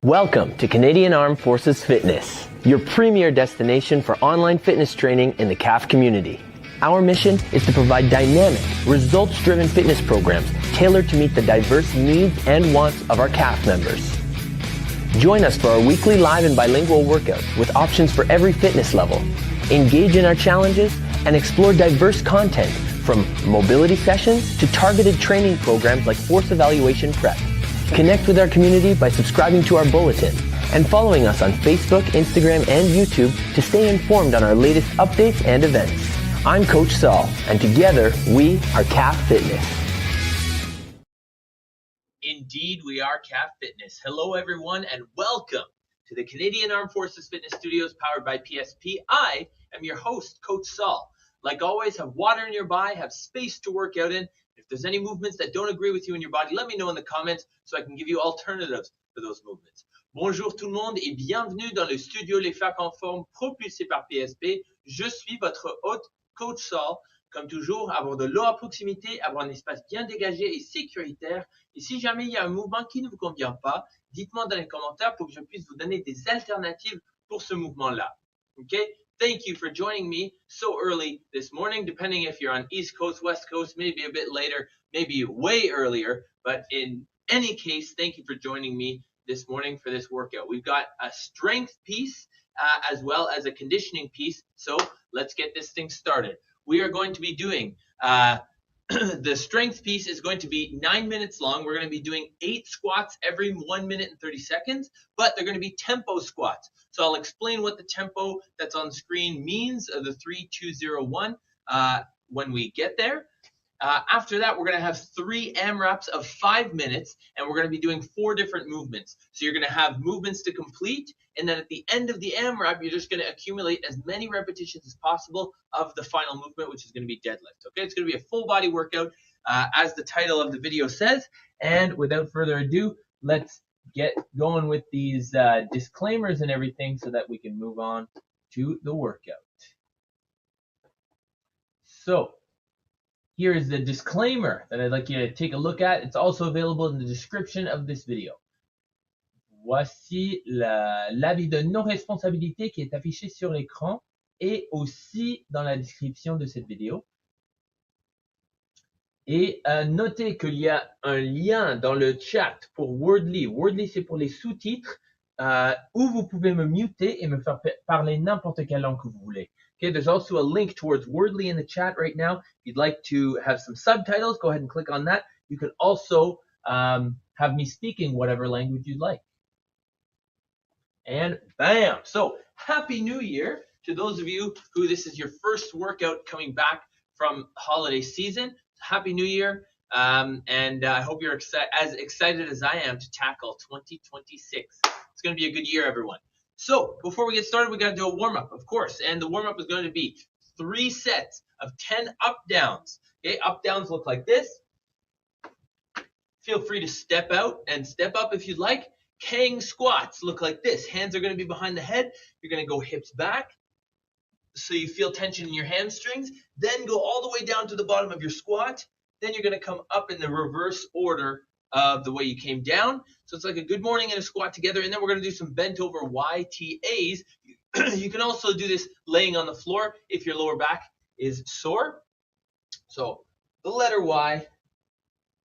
Welcome to Canadian Armed Forces Fitness, your premier destination for online fitness training in the CAF community. Our mission is to provide dynamic, results-driven fitness programs tailored to meet the diverse needs and wants of our CAF members. Join us for our weekly live and bilingual workouts with options for every fitness level. Engage in our challenges and explore diverse content from mobility sessions to targeted training programs like force evaluation prep. Connect with our community by subscribing to our bulletin and following us on Facebook, Instagram, and YouTube to stay informed on our latest updates and events. I'm Coach Saul, and together we are CAF Fitness. Indeed, we are CAF Fitness. Hello, everyone, and welcome to the Canadian Armed Forces Fitness Studios powered by PSP. I am your host, Coach Saul. Like always, have water nearby, have space to work out in. If there's any movements that don't agree with you in your body, let me know in the comments so I can give you alternatives for those movements. Bonjour tout le monde et bienvenue dans le studio Les Facs en Forme propulsé par PSP. Je suis votre hôte, Coach Saul. Comme toujours, avoir de l'eau à proximité, avoir un espace bien dégagé et sécuritaire. Et si jamais il y a un mouvement qui ne vous convient pas, dites-moi dans les commentaires pour que je puisse vous donner des alternatives pour ce mouvement-là. Okay? Thank you for joining me so early this morning, depending if you're on East Coast, West Coast, maybe a bit later, maybe way earlier. But in any case, thank you for joining me this morning for this workout. We've got a strength piece as well as a conditioning piece. So let's get this thing started. We are going to be doing the strength piece is going to be 9 minutes long. We're going to be doing 8 squats every 1 minute and 30 seconds, but they're going to be tempo squats. So I'll explain what the tempo that's on screen means, the 3, 2, 0, 1, when we get there. After that, we're going to have 3 AMRAPs of 5 minutes, and we're going to be doing 4 different movements. So you're going to have movements to complete, and then at the end of the AMRAP, you're just going to accumulate as many repetitions as possible of the final movement, which is going to be deadlift. Okay, it's going to be a full body workout, as the title of the video says. And without further ado, let's get going with these disclaimers and everything so that we can move on to the workout. So here is the disclaimer that I'd like you to take a look at. It's also available in the description of this video. Voici l'avis de non-responsabilité qui est affiché sur l'écran et aussi dans la description de cette vidéo. Et notez qu'il y a un lien dans le chat pour Wordly. Wordly, c'est pour les sous-titres où vous pouvez me muter et me faire parler n'importe quelle langue que vous voulez. Okay, there's also a link towards Wordly in the chat right now. If you'd like to have some subtitles, go ahead and click on that. You can also have me speaking whatever language you'd like. And bam! So, Happy New Year to those of you who this is your first workout coming back from holiday season. Happy New Year, and I hope you're as excited as I am to tackle 2026. It's going to be a good year, everyone. So, before we get started, we got to do a warm-up, of course, and the warm-up is going to be 3 sets of 10 up-downs. Okay, up-downs look like this. Feel free to step out and step up if you'd like. Kang squats look like this. Hands are going to be behind the head. You're going to go hips back so you feel tension in your hamstrings. Then go all the way down to the bottom of your squat. Then you're going to come up in the reverse order of the way you came down. So it's like a good morning and a squat together. And then we're going to do some bent over YTAs. You can also do this laying on the floor if your lower back is sore. So the letter Y,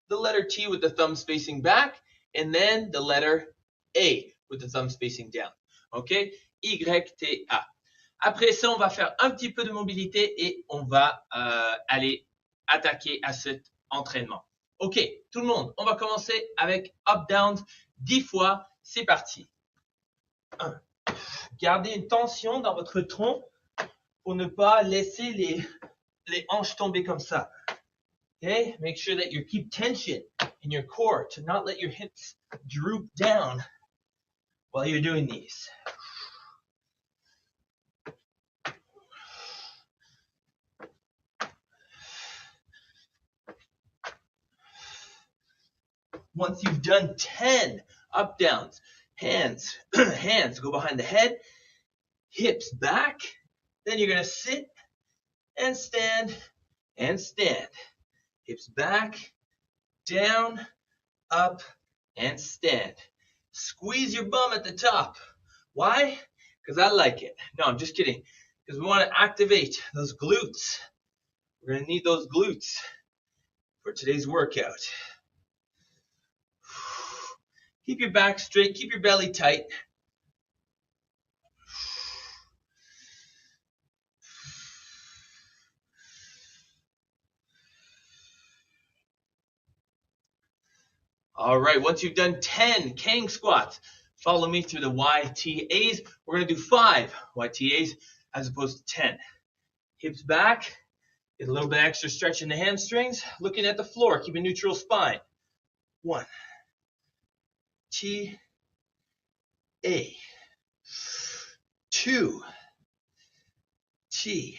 the letter T with the thumbs facing back, and then the letter A with the thumbs facing down. Okay? Y-T-A. Après ça, on va faire un petit peu de mobilité et on va aller attaquer à cet entraînement. Ok, tout le monde, on va commencer avec up-downs 10 fois. C'est parti. 1. Gardez une tension dans votre tronc pour ne pas laisser les hanches tomber comme ça. Okay, make sure that you keep tension in your core to not let your hips droop down while you're doing these. Once you've done 10 up downs, hands go behind the head, hips back, then you're going to sit and stand and stand. Hips back, down, up, and stand. Squeeze your bum at the top. Why? Because I like it. No, I'm just kidding. Because we want to activate those glutes. We're going to need those glutes for today's workout. Keep your back straight. Keep your belly tight. All right, once you've done 10 Kang squats, follow me through the YTAs. We're going to do 5 YTAs as opposed to 10. Hips back, get a little bit extra stretch in the hamstrings. Looking at the floor, keep a neutral spine. 1, T, A. 2, T,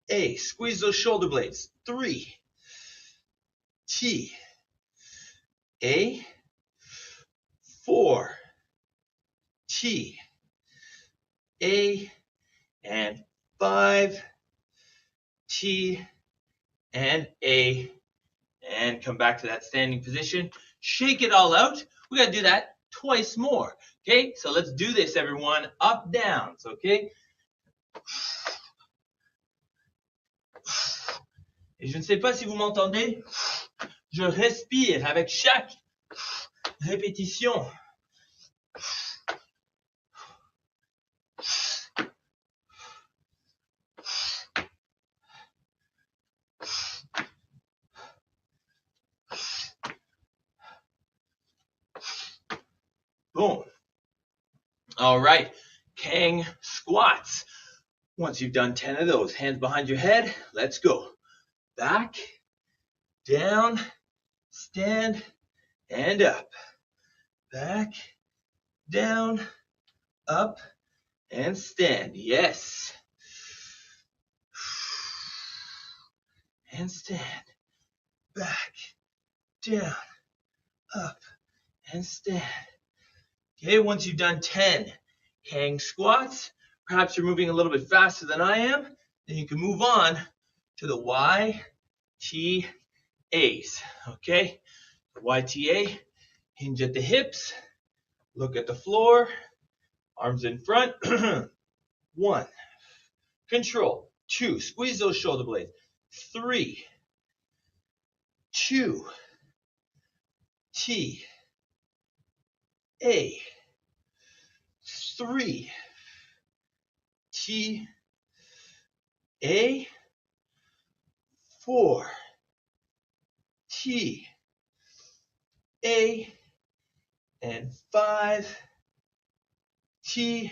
A. Squeeze those shoulder blades. 3, T, A. 4, T, A. And 5, T, and A. And come back to that standing position. Shake it all out. We got to do that twice more. Okay, so let's do this, everyone. Up, downs, okay? Et je ne sais pas si vous m'entendez. Je respire avec chaque répétition. Boom. All right, Kang squats. Once you've done 10 of those, hands behind your head, let's go. Back, down, stand, and up. Back, down, up, and stand. Yes. And stand. Back, down, up, and stand. Okay, once you've done 10 Kang squats, perhaps you're moving a little bit faster than I am, then you can move on to the YTAs. Okay, the YTA, hinge at the hips, look at the floor, arms in front. 1, control. 2, squeeze those shoulder blades. 3, 2, T, A. 3, T, A. 4, T, A. And 5, T,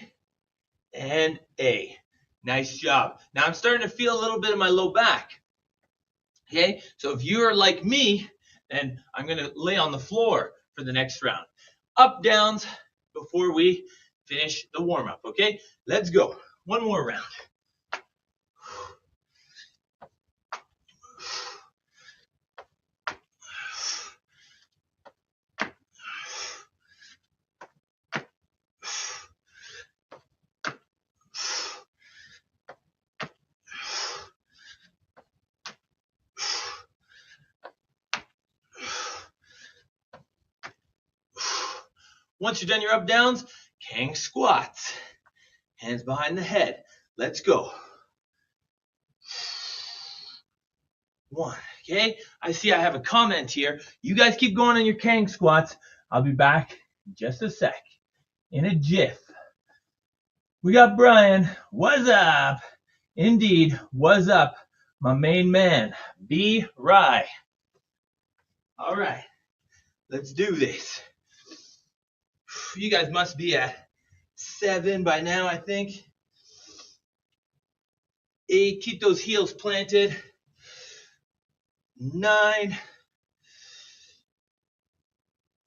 and A. Nice job. Now I'm starting to feel a little bit of my low back. Okay, so if you're like me, then I'm going to lay on the floor for the next round. Up, downs before we finish the warm-up, okay? Let's go. One more round. Once you're done your up downs, Kang squats. Hands behind the head. Let's go. 1. Okay, I see I have a comment here. You guys keep going on your Kang squats. I'll be back in just a sec. In a jiff. We got Brian. What's up? Indeed, what's up, my main man, B. Rye. All right, let's do this. You guys must be at 7 by now, I think. 8, keep those heels planted. 9,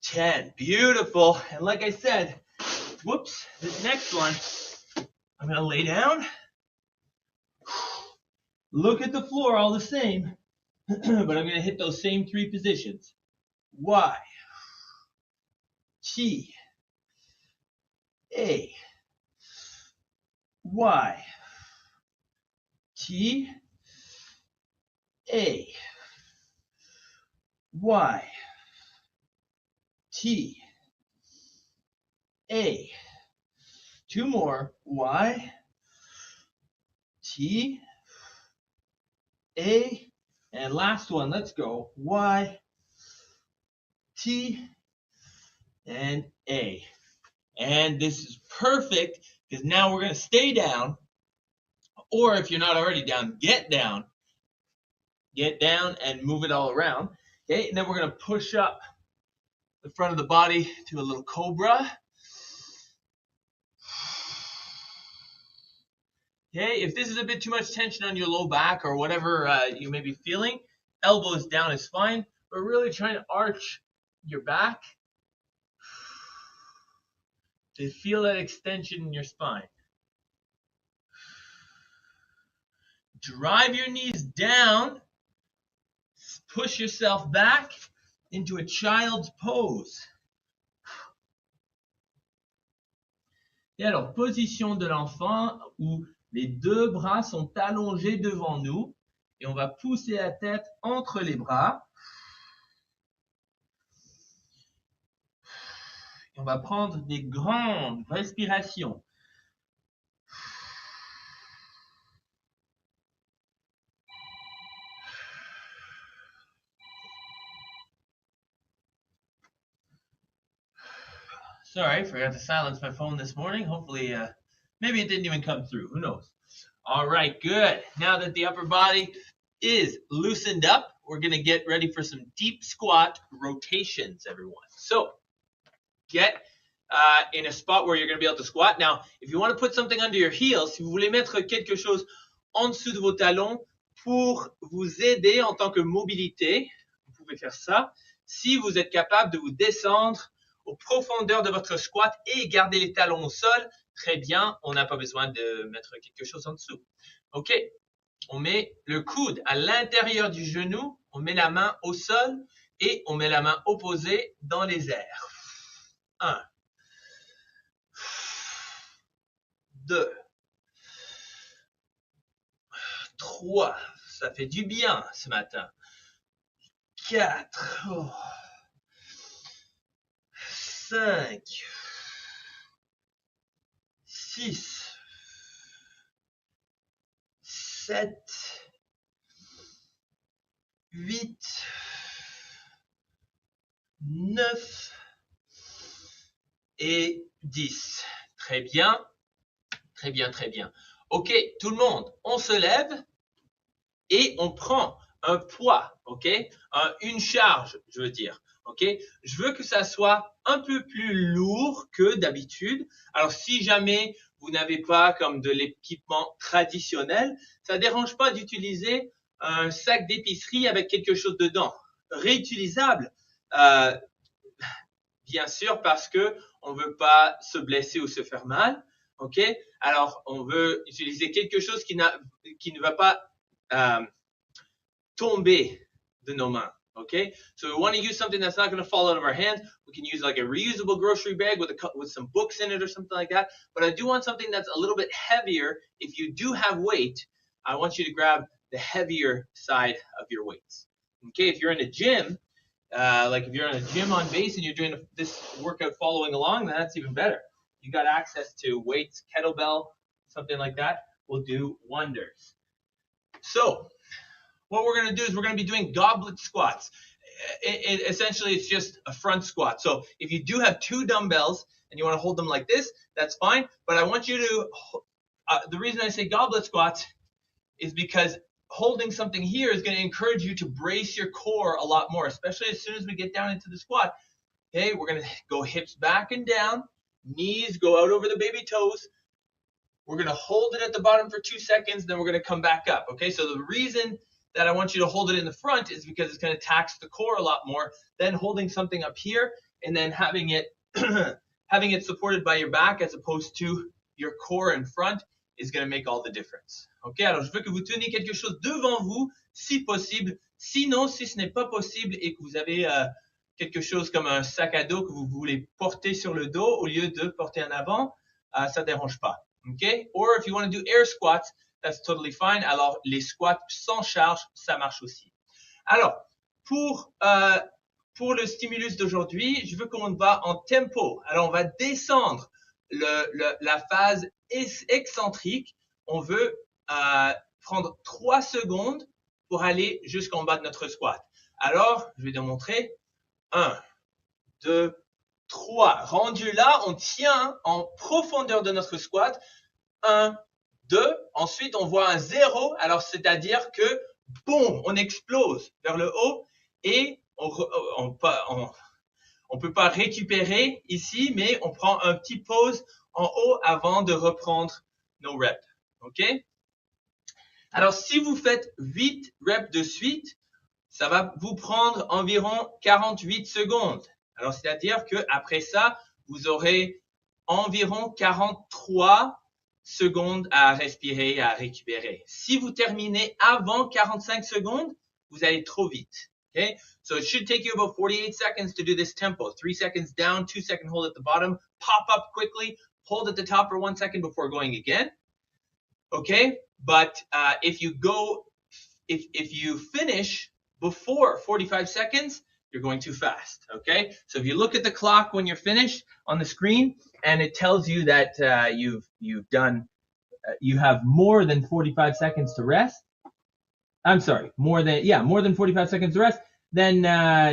10, beautiful. And like I said, whoops, this next one, I'm gonna lay down. Look at the floor all the same, but I'm gonna hit those same 3 positions. Y, T, A, Y, T, A, Y, T, A. Two more. Y, T, A, and last one. Let's go. Y, T, and A. And this is perfect because now we're going to stay down. Or if you're not already down, get down. Get down and move it all around. Okay, and then we're going to push up the front of the body to a little cobra. Okay, if this is a bit too much tension on your low back or whatever you may be feeling, elbows down is fine, but really trying to arch your back to feel that extension in your spine. Drive your knees down, push yourself back into a child's pose. Et alors, position de l'enfant où les deux bras sont allongés devant nous et on va pousser la tête entre les bras. Et on va prendre des grandes respirations. Sorry, forgot to silence my phone this morning. Hopefully, maybe it didn't even come through. Who knows? All right, good. Now that the upper body is loosened up, we're going to get ready for some deep squat rotations, everyone. So, get in a spot where you're going to be able to squat. Now, if you want to put something under your heels, si vous voulez mettre quelque chose en dessous de vos talons pour vous aider en tant que mobilité, vous pouvez faire ça. Si vous êtes capable de vous descendre aux profondeurs de votre squat et garder les talons au sol, très bien, on n'a pas besoin de mettre quelque chose en dessous. OK, on met le coude à l'intérieur du genou, on met la main au sol et on met la main opposée dans les airs. 1, 2, 3, ça fait du bien ce matin. 4, 5, 6, 7, 8, 9 et 10. Très bien, très bien, très bien. OK, tout le monde, on se lève et on prend un poids, OK? Une charge, je veux dire. OK? Je veux que ça soit un peu plus lourd que d'habitude. Alors, si jamais vous n'avez pas comme de l'équipement traditionnel, ça ne dérange pas d'utiliser un sac d'épicerie avec quelque chose dedans. Réutilisable, bien sûr, parce que on veut pas se blesser ou se faire mal. OK? Alors, on veut utiliser quelque chose qui ne va pas tomber de nos mains. Okay, so we want to use something that's not going to fall out of our hands. We can use like a reusable grocery bag with some books in it or something like that. But I do want something that's a little bit heavier. If you do have weight, I want you to grab the heavier side of your weights. Okay, if you're in a gym, like if you're in a gym on base and you're doing this workout following along, then that's even better. You got access to weights, kettlebell, something like that will do wonders. So, what we're going to do is we're going to be doing goblet squats. Essentially, it's just a front squat. So if you do have two dumbbells and you want to hold them like this, that's fine. But I want you to, the reason I say goblet squats is because holding something here is going to encourage you to brace your core a lot more, especially as soon as we get down into the squat. Okay, we're going to go hips back and down, knees go out over the baby toes. We're going to hold it at the bottom for 2 seconds, then we're going to come back up. Okay, so the reason that I want you to hold it in the front is because it's going to tax the core a lot more than holding something up here and then having it having it supported by your back as opposed to your core in front is going to make all the difference. OK, alors je veux que vous teniez quelque chose devant vous si possible. Sinon, si ce n'est pas possible et que vous avez quelque chose comme un sac à dos que vous voulez porter sur le dos au lieu de porter en avant, ça ne dérange pas. OK, or if you want to do air squats, that's totally fine. Alors, les squats sans charge, ça marche aussi. Alors, pour pour le stimulus d'aujourd'hui, je veux qu'on va en tempo. Alors, on va descendre la phase excentrique. On veut prendre 3 secondes pour aller jusqu'en bas de notre squat. Alors, je vais te montrer. 1, 2, 3. Rendu là, on tient en profondeur de notre squat. 1, 2. Ensuite, on voit un 0. Alors, c'est-à-dire que, boum, on explose vers le haut et on peut pas récupérer ici, mais on prend un petit pause en haut avant de reprendre nos reps. OK? Alors, si vous faites 8 reps de suite, ça va vous prendre environ 48 secondes. Alors, c'est-à-dire que après ça, vous aurez environ 43 secondes à respirer, à récupérer. Si vous terminez avant 45 secondes, vous allez trop vite. Okay? So it should take you about 48 seconds to do this tempo. 3 seconds down, 2 second hold at the bottom, pop up quickly, hold at the top for 1 second before going again. Okay? But if you finish before 45 seconds, you're going too fast. Okay? So if you look at the clock when you're finished on the screen and it tells you that you have more than 45 seconds to rest. I'm sorry, more than 45 seconds to rest, then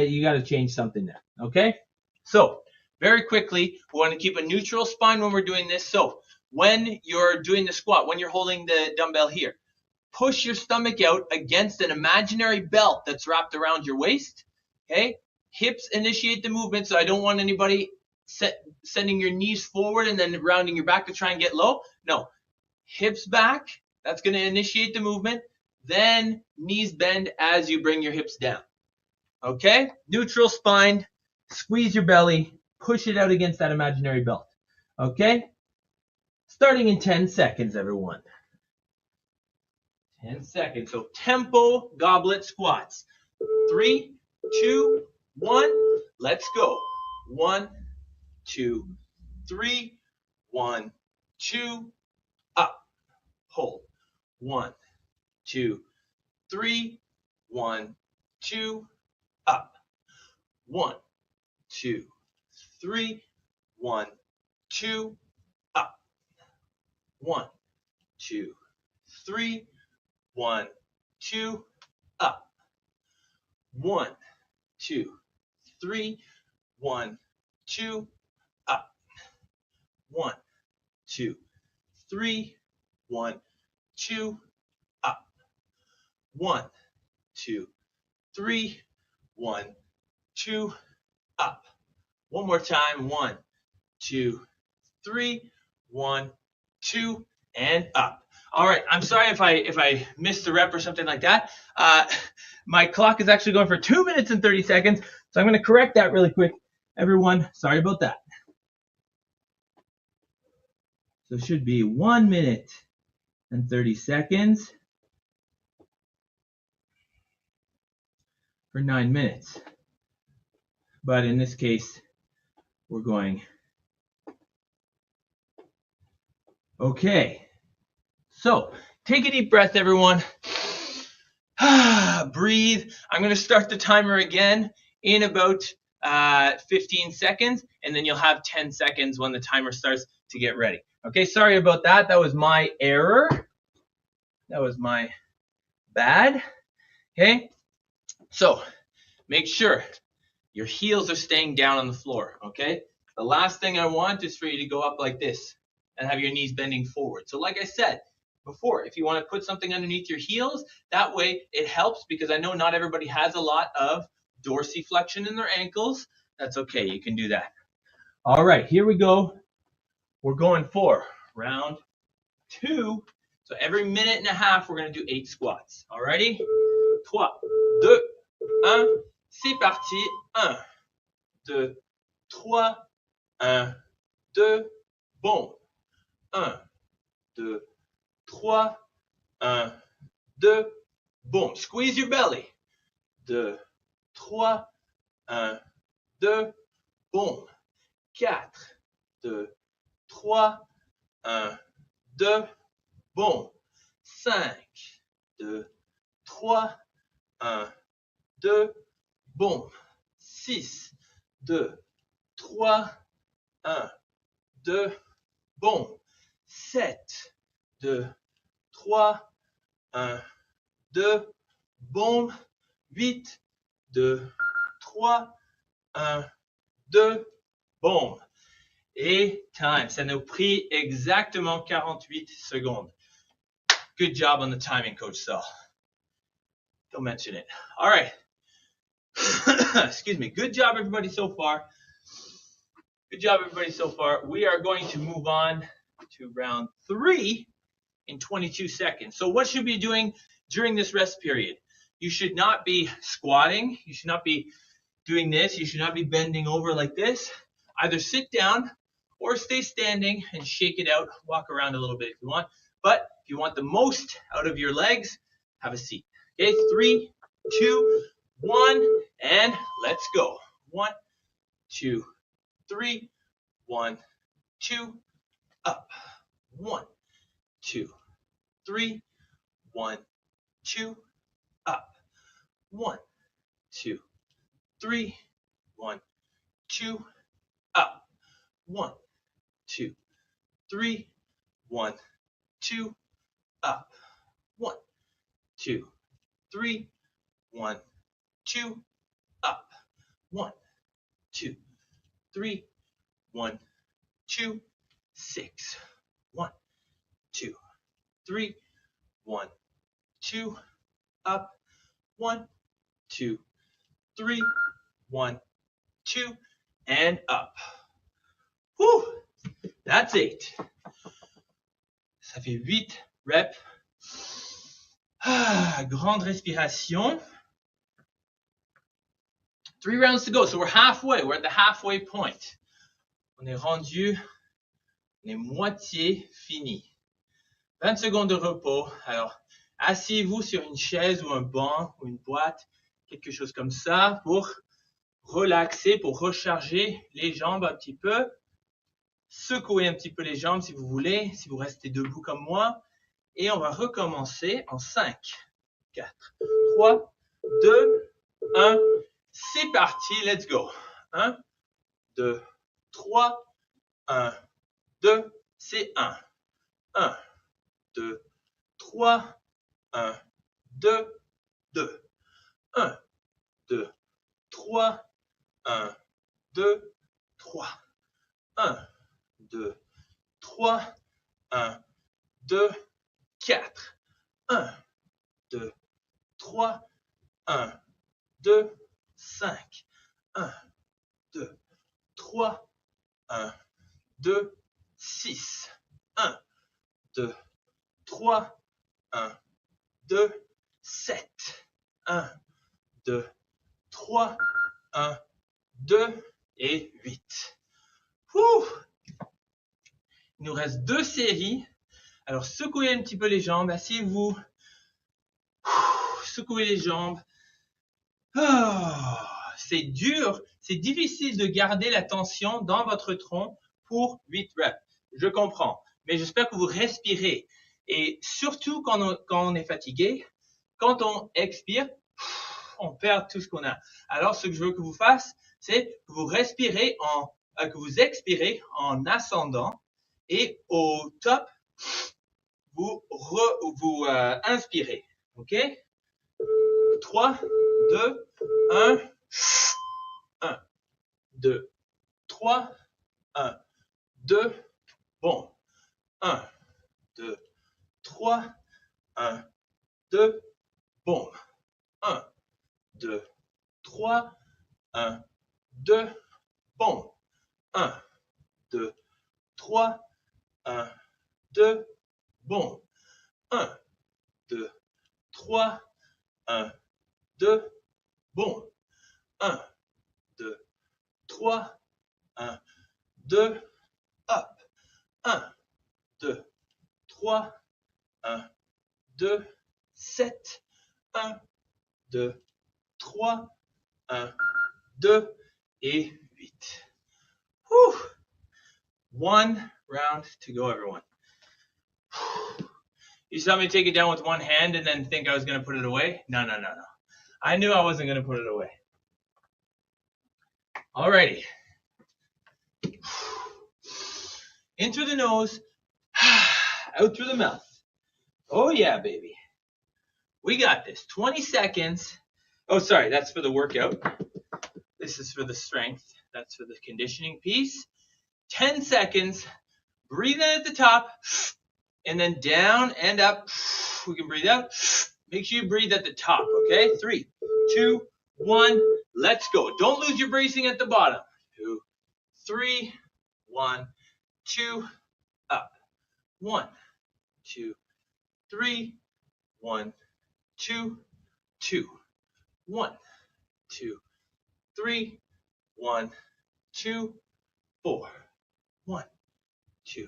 you got to change something there. Okay? So, very quickly, we want to keep a neutral spine when we're doing this. So, when you're doing the squat, when you're holding the dumbbell here, push your stomach out against an imaginary belt that's wrapped around your waist. Okay? Hips initiate the movement, so I don't want anybody sending your knees forward and then rounding your back to try and get low. No. Hips back, that's going to initiate the movement. Then knees bend as you bring your hips down. Okay? Neutral spine, squeeze your belly, push it out against that imaginary belt. Okay? Starting in 10 seconds, everyone. 10 seconds. So tempo goblet squats. 3, 2, 1. Let's go. 1, 2, 3. 1, 2. Up. Hold. 1, 2, 3. 1, 2. Up. 1, 2, 3. 1, 2. Up. 1, 2, 3. 1, 2. Up. 1, 2, 3. 1, 2. Up. 1, 2, 3. 1, 2. Up. 1, 2, 3. 1, 2. Up. One more time. 1, 2, 3. 1, 2, and up. All right. I'm sorry if I missed a rep or something like that. My clock is actually going for 2 minutes and 30 seconds, so I'm going to correct that really quick. Everyone, sorry about that. So it should be 1 minute and 30 seconds for 9 minutes. But in this case, we're going. Okay. So take a deep breath, everyone. Breathe. I'm going to start the timer again in about 15 seconds, and then you'll have 10 seconds when the timer starts to get ready. Okay, sorry about that. That was my error. That was my bad. Okay, so make sure your heels are staying down on the floor. Okay, the last thing I want is for you to go up like this and have your knees bending forward. So like I said before, if you want to put something underneath your heels, that way it helps, because I know not everybody has a lot of dorsiflexion in their ankles. That's okay, you can do that. All right, here we go. We're going for round 2. So every minute and a half, we're going to do 8 squats. All righty? 3, 2, 1. C'est parti. 1, 2, 3. 1, 2. Bon. 1, 2, 3. 1, 2. Boom. Squeeze your belly. 2, 3. 1, 2. Boom. 4, 2, 3. 1, 2. Boom. 5, 2, 3. 1, 2. Boom. 6, 2, 3, 1, 2, bon. 7, 2, 3, 1, 2, bon. 8, 2, 3, 1, 2, bon. Et time. Ça nous a pris exactement 48 secondes. Good job on the timing, Coach Saul. Don't mention it. All right. Excuse me. Good job, everybody, so far. Good job, everybody, so far. We are going to move on to round 3 in 22 seconds. So what should you be doing during this rest period? You should not be squatting. You should not be doing this. You should not be bending over like this. Either sit down or stay standing and shake it out. Walk around a little bit if you want. But if you want the most out of your legs, have a seat. Okay, 3, 2, 1, and let's go. 1, 2, 3, 1, 2, up. 1, 2, 3, 1, 2, up. 1, 2, 3, 1, 2, up. 1, 2, 3, 1, 2, up. 1, 2, 3, 1, 2, up. 1, 2, 3, 1, 2, 6. 1, 2, 3, 1, 2, up. 1, 2, 3, 1, 2, and up. Whew, that's 8. Ça fait 8 reps. Grande respiration. 3 rounds to go. So we're halfway. We're at the halfway point. On est rendu, on est moitié fini. 20 secondes de repos. Alors, asseyez-vous sur une chaise ou un banc ou une boîte, quelque chose comme ça, pour relaxer, pour recharger les jambes un petit peu. Secouez un petit peu les jambes si vous voulez, si vous restez debout comme moi. Et on va recommencer en 5, 4, 3, 2, 1. C'est parti, let's go. 1, 2, 3, 1, 2, c'est 1. 1, 2, 3, 1, 2, 2. 1, 2, 3, 1, 2, 3. 1, 2, 3, 1, 2, 4. 1, 2, 3, 1, 2, 5. 1, 2, 3, 1, 2, 6. 1, 2, 3, 1, 2, 7. 1, 2, 3, 1, 2 et 8. Ouh! Il nous reste 2 séries. Alors, secouez un petit peu les jambes. Asseyez-vous. Secouez les jambes. Oh, c'est dur. C'est difficile de garder la tension dans votre tronc pour 8 reps. Je comprends. Mais j'espère que vous respirez. Et surtout quand on est fatigué, quand on expire, on perd tout ce qu'on a. Alors, ce que je veux que vous fassiez, c'est que vous respirez que vous expirez en ascendant et au top, vous inspirez. OK? 3, 2, 1, 1, 2, 3, 1, 2, bon. 1, 2, 3, 1, 2, bon. 1, 2, 3, 1, 2, bon. 1, 2, 3, 1, 2, bon. 1, 2, 3, 1, 2, bon. 1, 2, 3, 1, 2, up. 1, 2, 3, 1, 2, 7. 1, 2, 3, 1, 2 et 8. Whew. 1 round to go, everyone. You saw me take it down with one hand and then think I was going to put it away? No. I knew I wasn't going to put it away. Alrighty. In through the nose, out through the mouth. Oh yeah, baby. We got this. 20 seconds. Oh, sorry, that's for the workout. This is for the strength. That's for the conditioning piece. 10 seconds. Breathe in at the top, and then down and up. We can breathe out. Make sure you breathe at the top, okay? 3, 2, 1. Let's go. Don't lose your bracing at the bottom. 2, 3, 1, 2, up. 1, 2, 3, 1, 2, 2, 1, 2, 3, 1, 2, 4, 1, 2,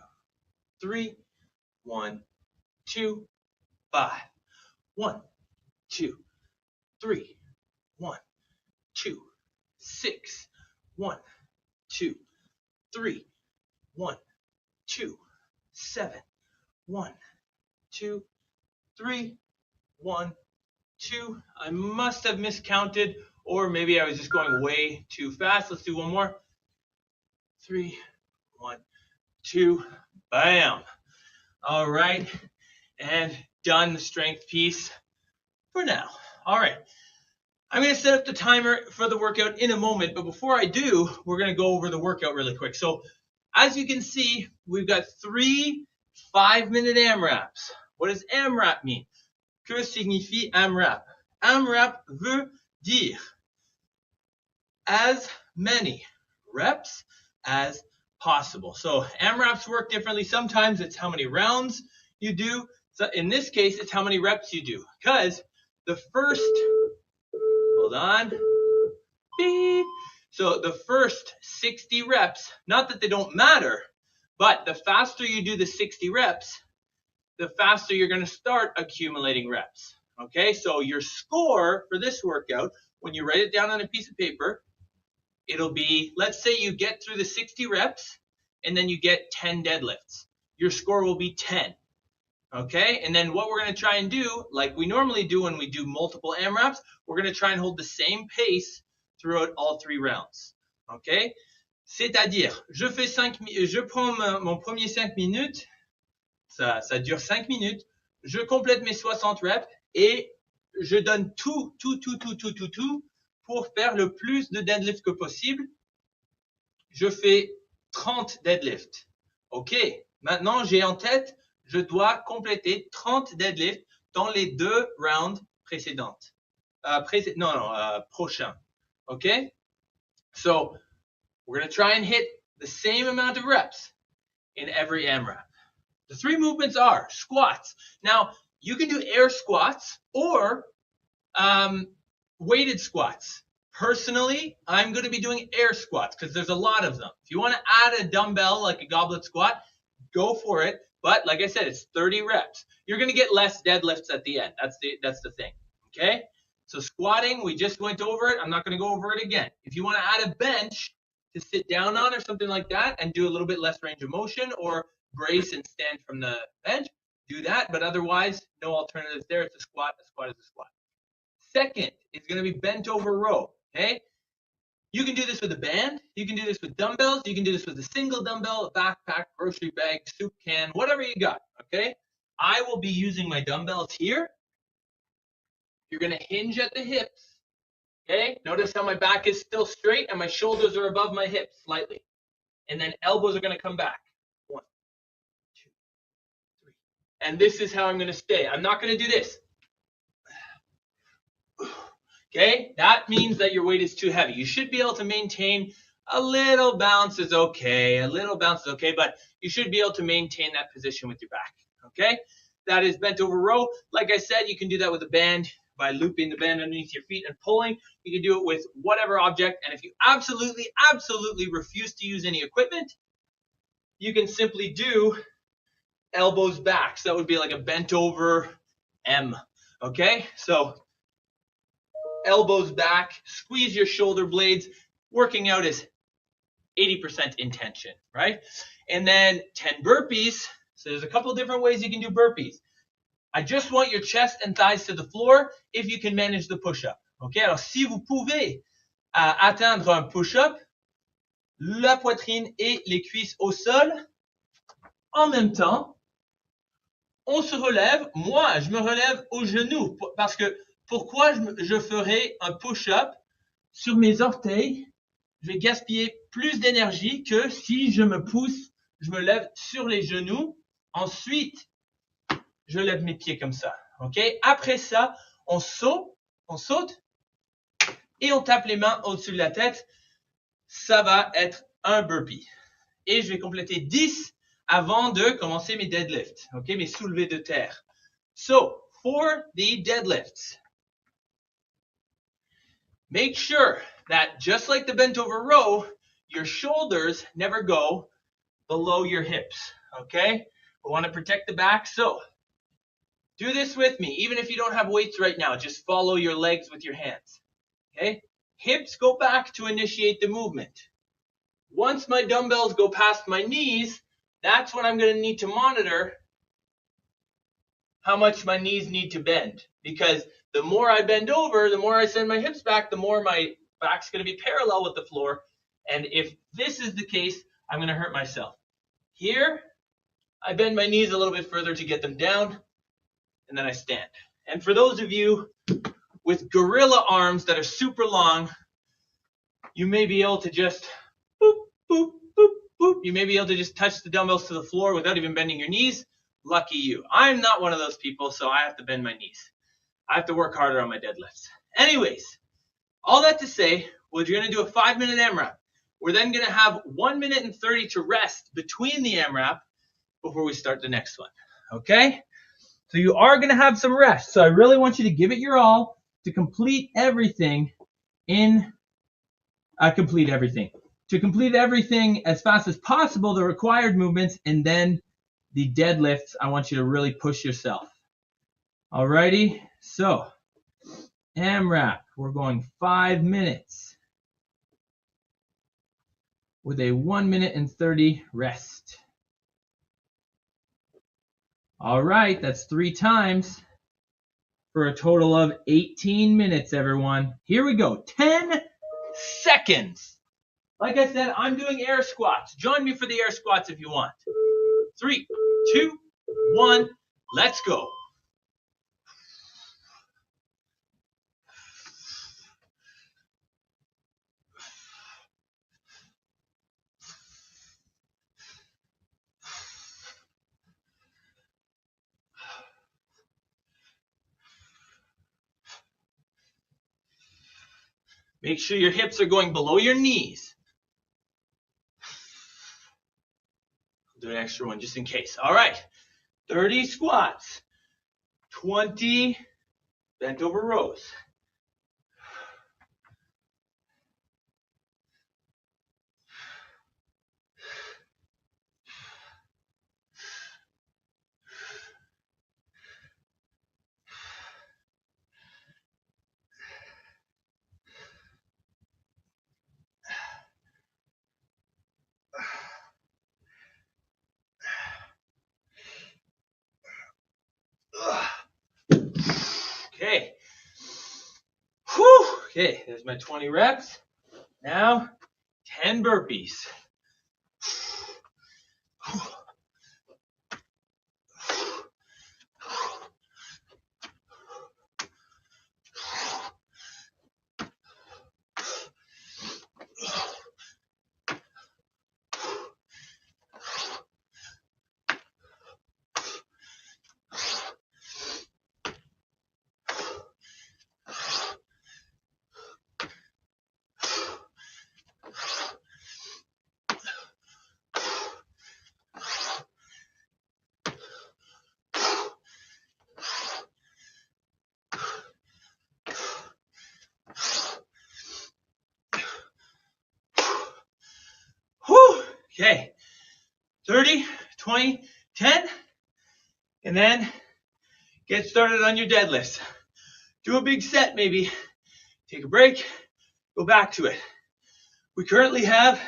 3, 1, 2, 5, 1, 2, 3, 1, 2, 6, 1, 2, 3, 1, 2, 7, 1, 2, 3, 1, 2. I must have miscounted, or maybe I was just going way too fast. Let's do one more. 3, 1, 2, bam. All right, and done the strength piece for now. All right, I'm going to set up the timer for the workout in a moment, but before I do, we're going to go over the workout really quick. So as you can see, we've got 3 5-minute AMRAPs. What does AMRAP mean? Que signifie AMRAP? AMRAP veut dire as many reps as possible. So AMRAPs work differently. Sometimes it's how many rounds you do. So in this case, it's how many reps you do. Because the first, hold on, beep. So the first 60 reps, not that they don't matter, but the faster you do the 60 reps, the faster you're going to start accumulating reps. Okay, so your score for this workout, when you write it down on a piece of paper, it'll be, let's say you get through the 60 reps and then you get 10 deadlifts. Your score will be 10. Okay, and then what we're going to try and do, like we normally do when we do multiple AMRAPs, we're going to try and hold the same pace throughout all 3 rounds. Okay, c'est-à-dire, je prends mon premier 5 minutes, ça dure 5 minutes, je complète mes 60 reps et je donne tout pour faire le plus de deadlift que possible. Je fais 30 deadlifts. OK, maintenant j'ai en tête, je dois compléter 30 deadlifts dans les 2 rounds précédentes. Prochains. OK? So, we're going to try and hit the same amount of reps in every AMRAP. The 3 movements are squats. Now, you can do air squats or weighted squats. Personally, I'm going to be doing air squats because there's a lot of them. If you want to add a dumbbell like a goblet squat, go for it. But like I said, it's 30 reps. You're going to get less deadlifts at the end. That's the thing. Okay? So squatting, we just went over it. I'm not going to go over it again. If you want to add a bench to sit down on or something like that and do a little bit less range of motion or brace and stand from the bench, do that. But otherwise, no alternatives there. It's a squat. A squat is a squat. Second is going to be bent over row. Okay? You can do this with a band. You can do this with dumbbells. You can do this with a single dumbbell, a backpack, grocery bag, soup can, whatever you got. Okay? I will be using my dumbbells here. You're going to hinge at the hips. Okay? Notice how my back is still straight and my shoulders are above my hips slightly. And then elbows are going to come back. 1, 2, 3. And this is how I'm going to stay. I'm not going to do this. Okay? That means that your weight is too heavy. You should be able to maintain a little bounce is okay. A little bounce is okay, but you should be able to maintain that position with your back. Okay? That is bent over row. Like I said, you can do that with a band by looping the band underneath your feet and pulling. You can do it with whatever object. And if you absolutely refuse to use any equipment, you can simply do elbows back. So that would be like a bent over M. Okay? So elbows back, squeeze your shoulder blades. Working out is 80% intention, right? And then 10 burpees. So there's a couple different ways you can do burpees. I just want your chest and thighs to the floor if you can manage the push-up. Okay, alors si vous pouvez atteindre un push-up, la poitrine et les cuisses au sol. En même temps, on se relève. Moi, je me relève aux genoux parce que pourquoi je ferais un push-up sur mes orteils? Je vais gaspiller plus d'énergie que si je me pousse, je me lève sur les genoux. Ensuite, je lève mes pieds comme ça. OK? Après ça, on saute et on tape les mains au-dessus de la tête. Ça va être un burpee. Et je vais compléter 10 avant de commencer mes deadlifts. OK? Mes soulevés de terre. So, for the deadlifts, make sure that just like the bent over row, your shoulders never go below your hips. Okay? We want to protect the back. So, do this with me. Even if you don't have weights right now, just follow your legs with your hands. Okay? Hips go back to initiate the movement. Once my dumbbells go past my knees, that's when I'm going to need to monitor how much my knees need to bend. Because the more I bend over, the more I send my hips back, the more my back's going to be parallel with the floor. And if this is the case, I'm going to hurt myself. Here, I bend my knees a little bit further to get them down, and then I stand. And for those of you with gorilla arms that are super long, you may be able to just boop, boop, boop, boop. You may be able to just touch the dumbbells to the floor without even bending your knees. Lucky you. I'm not one of those people, so I have to bend my knees. I have to work harder on my deadlifts. Anyways, all that to say, we're going to do a 5-minute AMRAP. We're then going to have 1 minute and 30 to rest between the AMRAP before we start the next one. Okay? So you are going to have some rest. So I really want you to give it your all to complete everything To complete everything as fast as possible, the required movements, and then the deadlifts, I want you to really push yourself. Alrighty, so AMRAP, we're going 5 minutes with a 1 minute and 30 rest. Alright, that's 3 times for a total of 18 minutes, everyone. Here we go, 10 seconds. Like I said, I'm doing air squats. Join me for the air squats if you want. 3, 2, 1, let's go. Make sure your hips are going below your knees. I'll do an extra one just in case. All right, 30 squats, 20 bent over rows. Okay. Whew. Okay, there's my 20 reps. Now, 10 burpees. Okay, 30, 20, 10, and then get started on your deadlifts. Do a big set maybe, take a break, go back to it. We currently have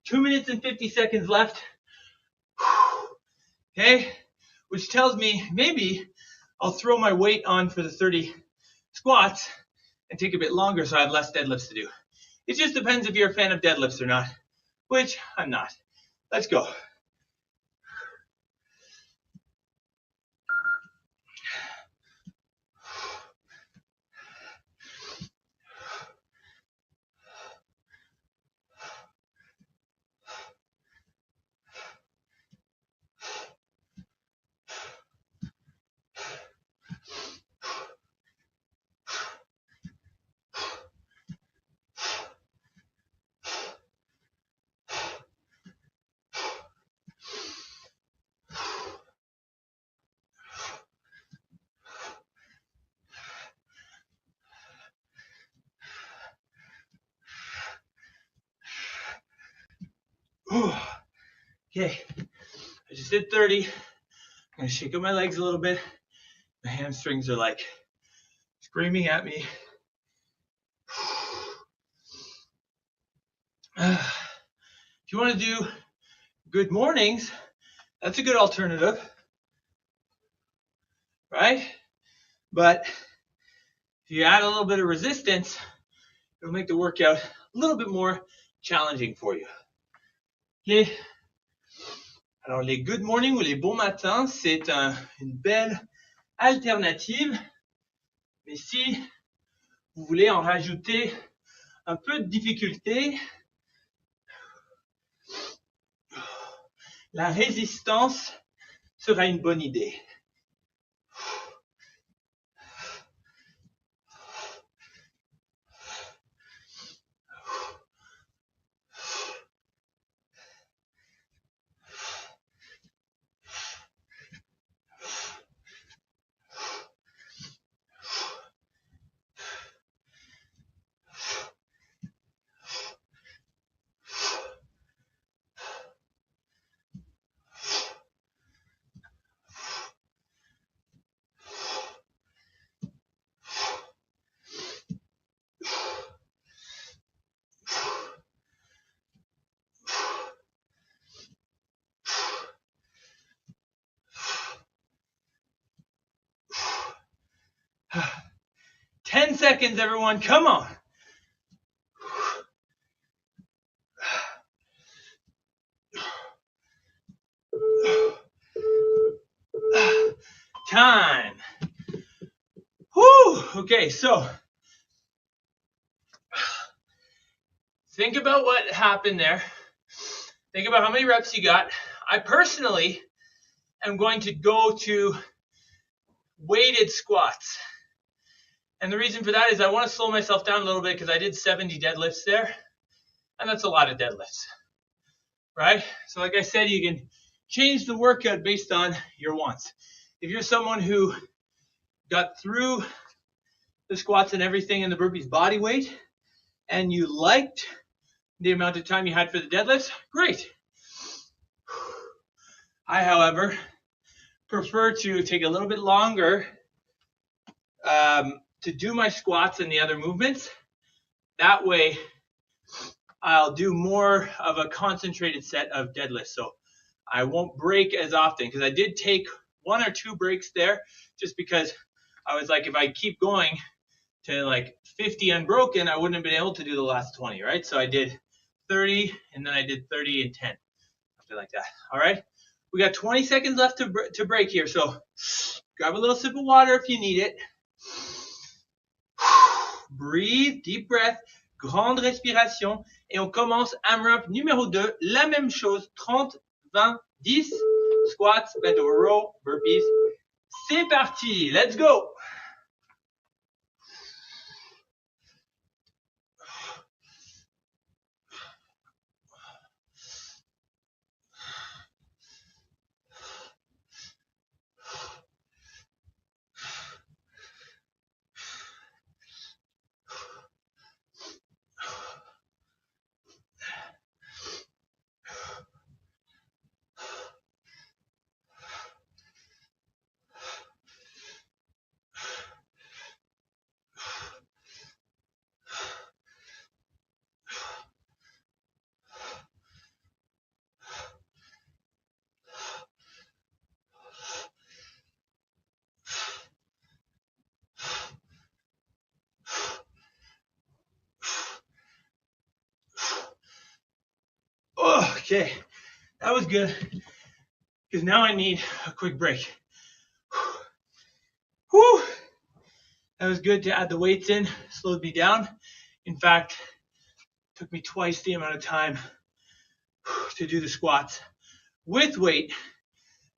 2 minutes and 50 seconds left, okay, which tells me maybe I'll throw my weight on for the 30 squats and take a bit longer so I have less deadlifts to do. It just depends if you're a fan of deadlifts or not. which I'm not. Let's go. Okay, I just did 30. I'm gonna shake up my legs a little bit. My hamstrings are like screaming at me. If you want to do good mornings, that's a good alternative, right? But if you add a little bit of resistance, it'll make the workout a little bit more challenging for you. Okay. Alors, les good morning ou les bons matins, c'est une belle alternative. Mais si vous voulez en rajouter un peu de difficulté, la résistance sera une bonne idée. Ten seconds, everyone. Come on. Time. Whew. Okay, so think about what happened there. Think about how many reps you got. I personally am going to go to weighted squats. And the reason for that is I want to slow myself down a little bit because I did 70 deadlifts there. And that's a lot of deadlifts, right? So like I said, you can change the workout based on your wants. If you're someone who got through the squats and everything in the burpees body weight, and you liked the amount of time you had for the deadlifts, great. I, however, prefer to take a little bit longer to do my squats and the other movements. That way, I'll do more of a concentrated set of deadlifts. So I won't break as often because I did take 1 or 2 breaks there just because I was like, if I keep going to like 50 unbroken, I wouldn't have been able to do the last 20, right? So I did 30 and then I did 30 and 10, something like that. All right. We got 20 seconds left to break here. So grab a little sip of water if you need it. Breathe, deep breath, grande respiration. Et on commence AMRAP numéro 2. La même chose, 30, 20, 10. Squats, bent over row, burpees. C'est parti. Let's go. Okay, that was good, because now I need a quick break. Whew. That was good to add the weights in, slowed me down. In fact, it took me twice the amount of time to do the squats with weight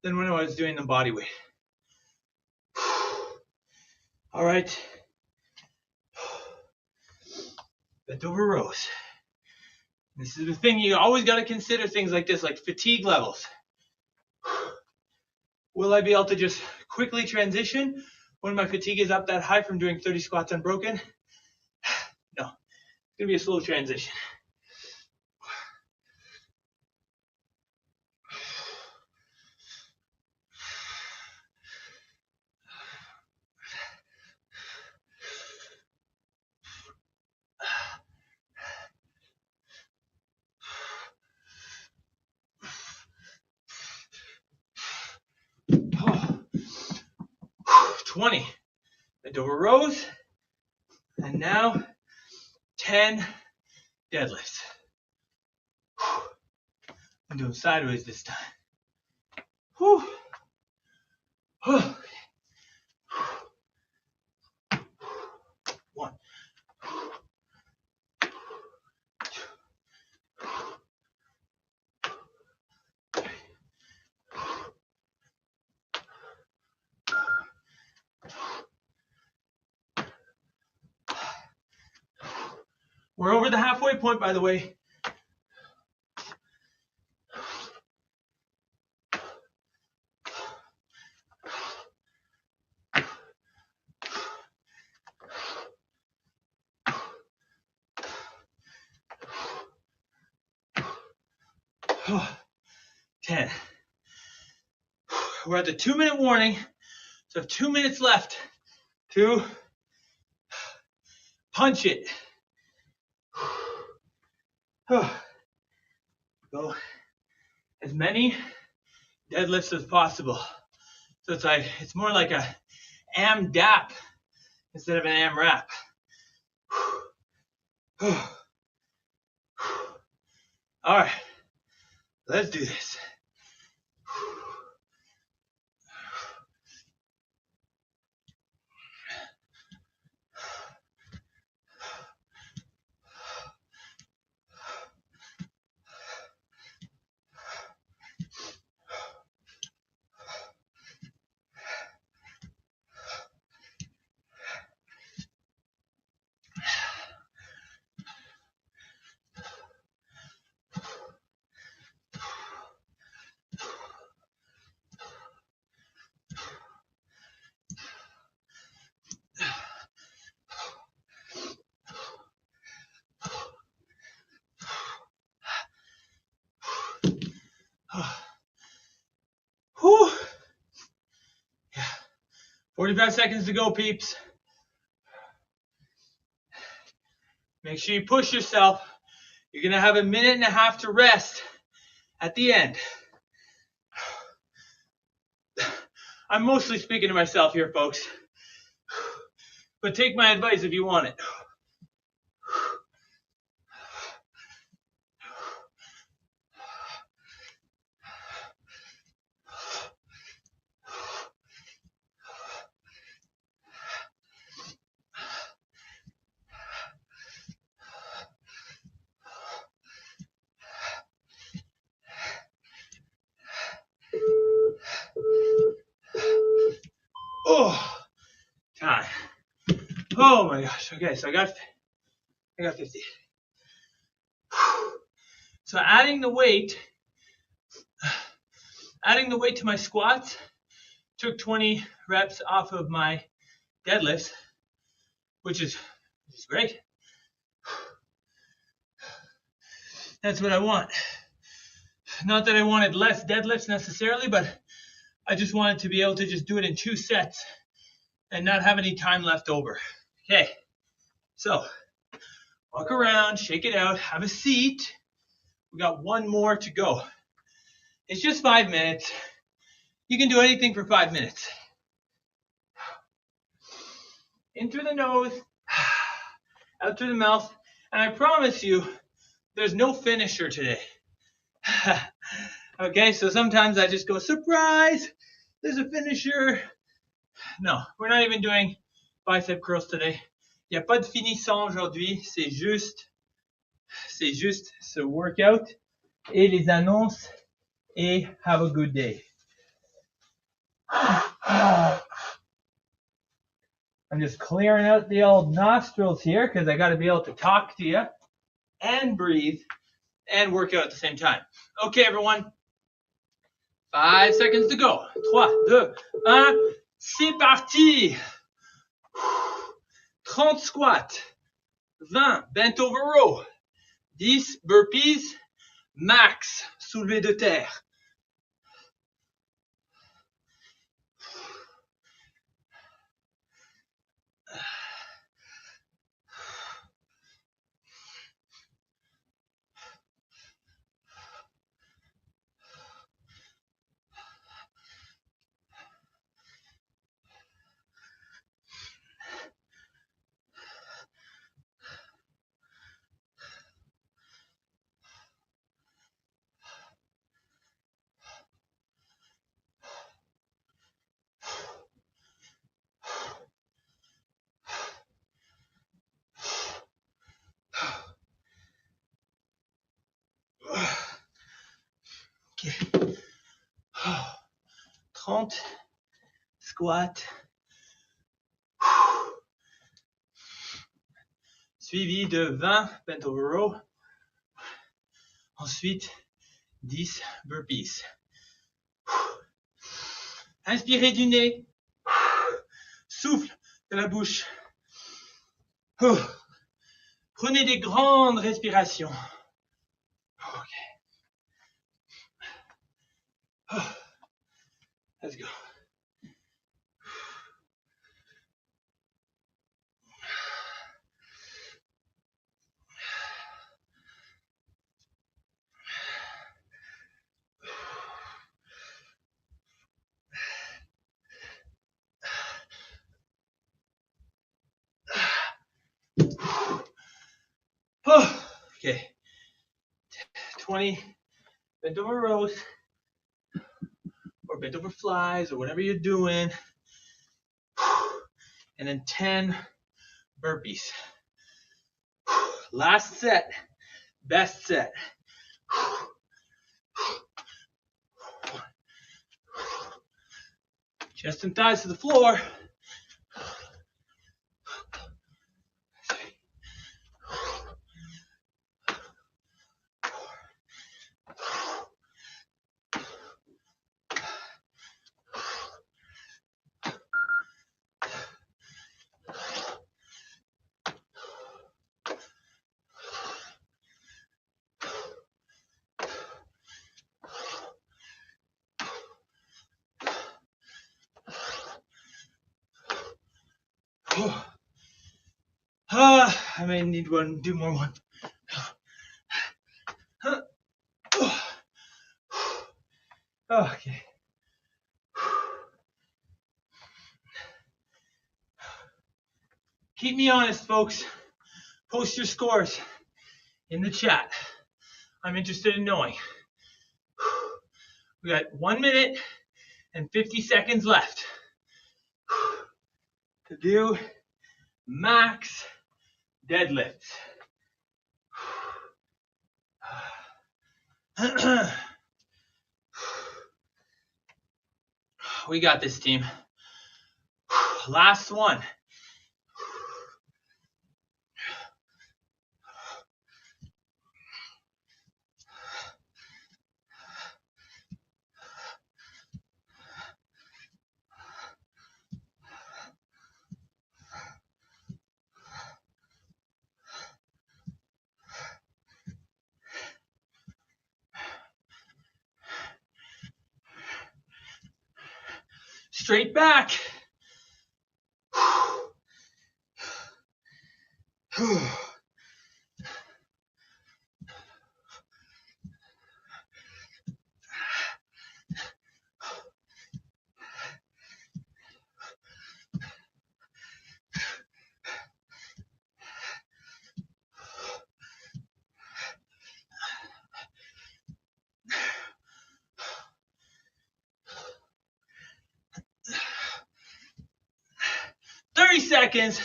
than when I was doing the body weight. All right. Bent over rows. This is the thing, you always got to consider things like this, like fatigue levels. Will I be able to just quickly transition when my fatigue is up that high from doing 30 squats unbroken? No, it's going to be a slow transition. Oh. 20 bent over rows, and now 10 deadlifts. I'm doing sideways this time. Whew. Oh. 1. We're over the halfway point, by the way. Oh, 10. We're at the 2-minute warning, so I have 2 minutes left to punch it. Go as many deadlifts as possible. So it's more like a AM DAP instead of an AM rap. All right, let's do this. Whew. Yeah. 45 seconds to go, peeps. Make sure you push yourself. You're going to have 1.5 minutes to rest at the end. I'm mostly speaking to myself here, folks. But take my advice if you want it. Oh, time. Oh my gosh. Okay, so I got 50. So adding the weight to my squats took 20 reps off of my deadlifts, which is great. That's what I want. Not that I wanted less deadlifts necessarily, but I just wanted to be able to just do it in 2 sets and not have any time left over. Okay, so walk around, shake it out, have a seat. We got 1 more to go. It's just 5 minutes. You can do anything for 5 minutes. In through the nose, out through the mouth, and I promise you, there's no finisher today. Okay, so sometimes I just go, surprise, there's a finisher. No, we're not even doing bicep curls today. Il n'y a pas de finissant aujourd'hui, c'est juste ce workout et les annonces et have a good day. I'm just clearing out the old nostrils here because I got to be able to talk to you and breathe and work out at the same time. Okay, everyone. 5 seconds to go. 3, 2, 1. C'est parti. 30 squats. 20 bent over row. 10 burpees. Max soulevé de terre. Okay. 30 squats. Suivi de 20 bent over row. Ensuite, 10 burpees. Inspirez du nez. Souffle de la bouche. Prenez des grandes respirations. Okay. Let's go. Okay. 20 bent over rows or bent over flies or whatever you're doing. And then 10 burpees. Last set. Best set. Chest and thighs to the floor. I may need one, do more one. Okay. Keep me honest, folks. Post your scores in the chat. I'm interested in knowing. We got 1 minute and 50 seconds left to do max deadlifts. We got this, team. Last one. Straight back. 30 seconds.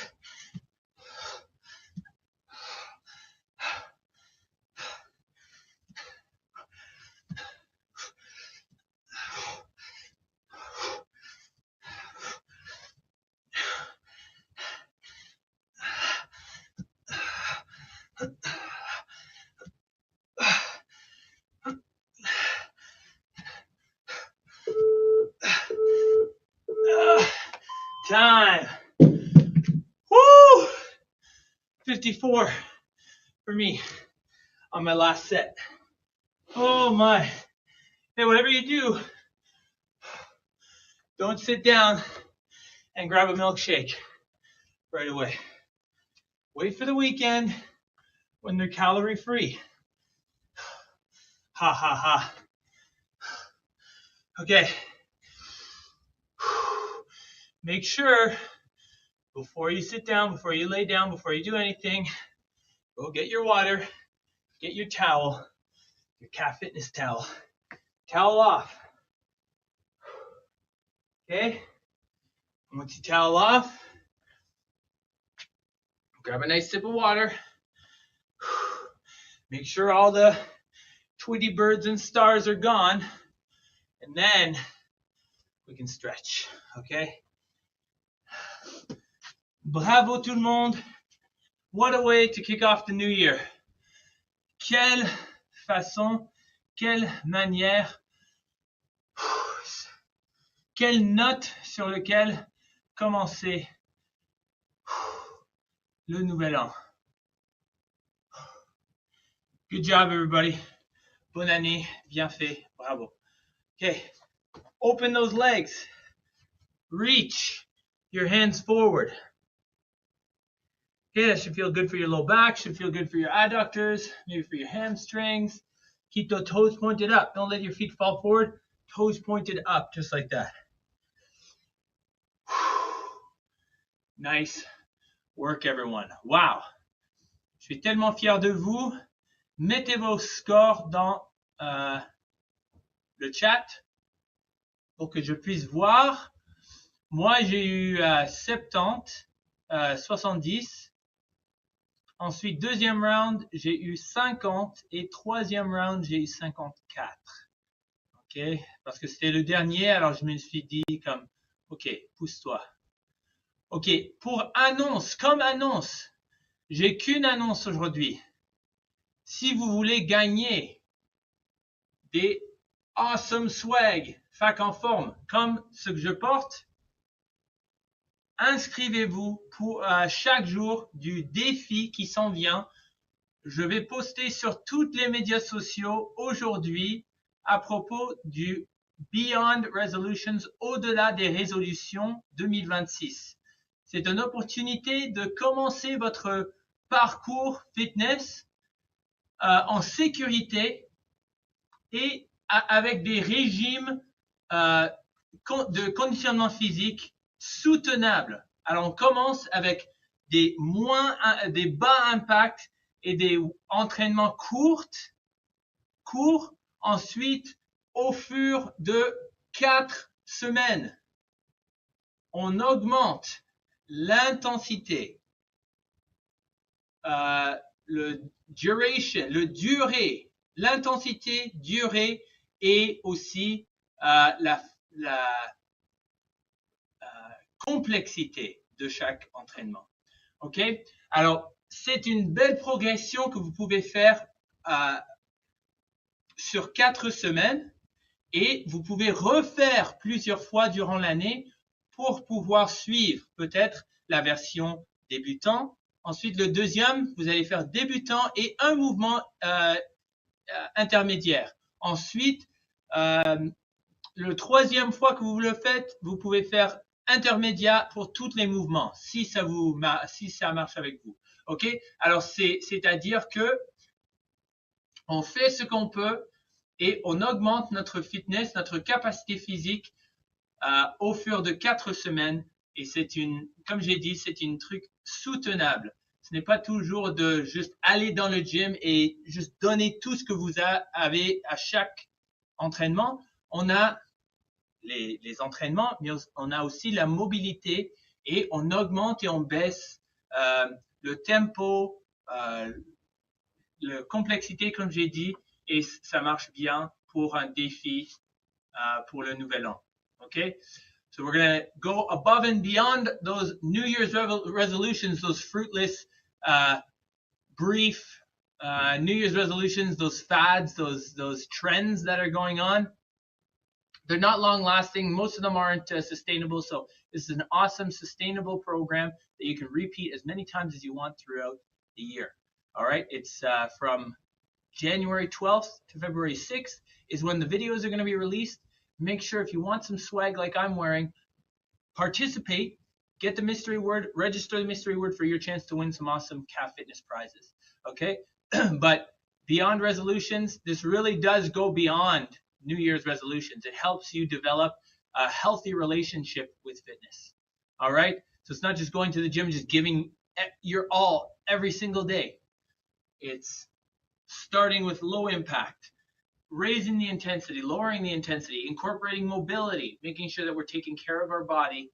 Time. Woo! 54 for me on my last set. Oh my. Hey, whatever you do, don't sit down and grab a milkshake right away. Wait for the weekend when they're calorie free. Ha ha ha. Okay. Make sure before you sit down, before you lay down, before you do anything, go get your water, get your towel, your Calf Fitness towel. Towel off. Okay? Once you towel off, grab a nice sip of water. Make sure all the Tweety birds and stars are gone. And then we can stretch. Okay? Bravo tout le monde. What a way to kick off the new year. Quelle façon, quelle manière, quelle note sur laquelle commencer le nouvel an. Good job, everybody. Bonne année, bien fait, bravo. Okay, open those legs. Reach your hands forward. Okay, that should feel good for your low back, should feel good for your adductors, maybe for your hamstrings. Keep the toes pointed up. Don't let your feet fall forward. Toes pointed up, just like that. Nice work, everyone. Wow. Je suis tellement fier de vous. Mettez vos scores dans le chat pour que je puisse voir. Moi, j'ai eu 70, 70. Ensuite, deuxième round, j'ai eu 50 et troisième round, j'ai eu 54. OK? Parce que c'était le dernier, alors je me suis dit comme, OK, pousse-toi. OK, pour annonce, comme annonce, j'ai qu'une annonce aujourd'hui. Si vous voulez gagner des awesome swag, fac en forme, comme ce que je porte, inscrivez-vous pour chaque jour du défi qui s'en vient. Je vais poster sur tous les médias sociaux aujourd'hui à propos du Beyond Resolutions, au-delà des résolutions 2026. C'est une opportunité de commencer votre parcours fitness en sécurité et avec des régimes de conditionnement physique soutenable. Alors, on commence avec des bas impacts et des entraînements courts. Ensuite, au fur de 4 semaines, on augmente l'intensité, l'intensité, durée et aussi la complexité de chaque entraînement. OK? Alors, c'est une belle progression que vous pouvez faire sur 4 semaines et vous pouvez refaire plusieurs fois durant l'année pour pouvoir suivre peut-être la version débutant. Ensuite, le deuxième, vous allez faire débutant et un mouvement intermédiaire. Ensuite, le troisième fois que vous le faites, vous pouvez faire intermédiaire pour tous les mouvements, si ça marche avec vous. OK? Alors, c'est-à-dire que on fait ce qu'on peut et on augmente notre fitness, notre capacité physique au fur de 4 semaines. Et comme j'ai dit, c'est un truc soutenable. Ce n'est pas toujours de juste aller dans le gym et juste donner tout ce que vous avez à chaque entraînement. On a les entraînements, mais on a aussi la mobilité et on augmente et on baisse le tempo, la complexité, comme j'ai dit, et ça marche bien pour un défi pour le nouvel an. Okay? So we're going to go above and beyond those New Year's resolutions, those fruitless, brief New Year's resolutions, those fads, those trends that are going on. They're not long lasting. Most of them aren't sustainable. So this is an awesome sustainable program that you can repeat as many times as you want throughout the year. All right. It's from January 12th to February 6th is when the videos are going to be released. Make sure if you want some swag like I'm wearing, participate, get the mystery word, register the mystery word for your chance to win some awesome CAF Fitness prizes. Okay. But beyond resolutions, this really does go beyond New Year's resolutions. It helps you develop a healthy relationship with fitness. All right. So it's not just going to the gym, just giving your all every single day. It's starting with low impact, raising the intensity, lowering the intensity, incorporating mobility, making sure that we're taking care of our body.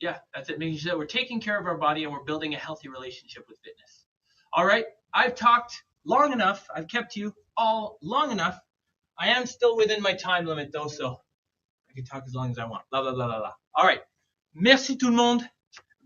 Yeah, that's it. Making sure that we're taking care of our body and we're building a healthy relationship with fitness. All right. I've talked long enough. I've kept you all long enough. I am still within my time limit though, so I can talk as long as I want. Blah, blah, blah, blah, blah. All right. Merci tout le monde.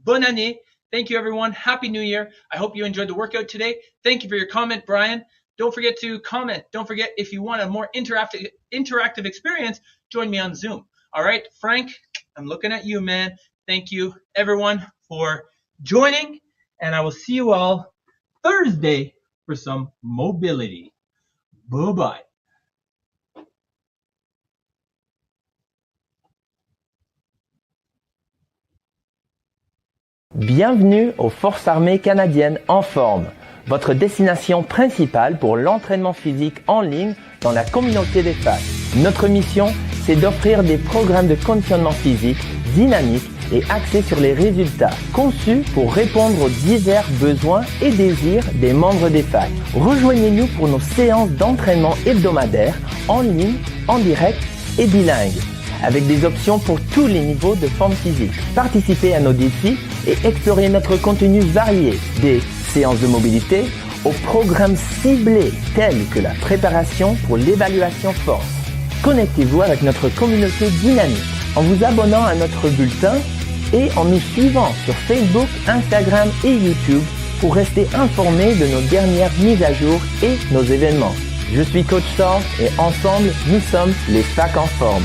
Bonne année. Thank you, everyone. Happy New Year. I hope you enjoyed the workout today. Thank you for your comment, Brian. Don't forget to comment. Don't forget, if you want a more interactive experience, join me on Zoom. All right, Frank, I'm looking at you, man. Thank you, everyone, for joining, and I will see you all Thursday for some mobility. Bye-bye. Bienvenue aux Forces armées canadiennes en forme, votre destination principale pour l'entraînement physique en ligne dans la communauté d'Espace. Notre mission, c'est d'offrir des programmes de conditionnement physique dynamiques et axés sur les résultats, conçus pour répondre aux divers besoins et désirs des membres d'Espace. Rejoignez-nous pour nos séances d'entraînement hebdomadaires en ligne, en direct et bilingue, avec des options pour tous les niveaux de forme physique. Participez à nos défis et explorez notre contenu varié, des séances de mobilité aux programmes ciblés tels que la préparation pour l'évaluation force. Connectez-vous avec notre communauté dynamique en vous abonnant à notre bulletin et en nous suivant sur Facebook, Instagram et YouTube pour rester informé de nos dernières mises à jour et nos événements. Je suis Coach Saul et ensemble, nous sommes les SPAC en forme.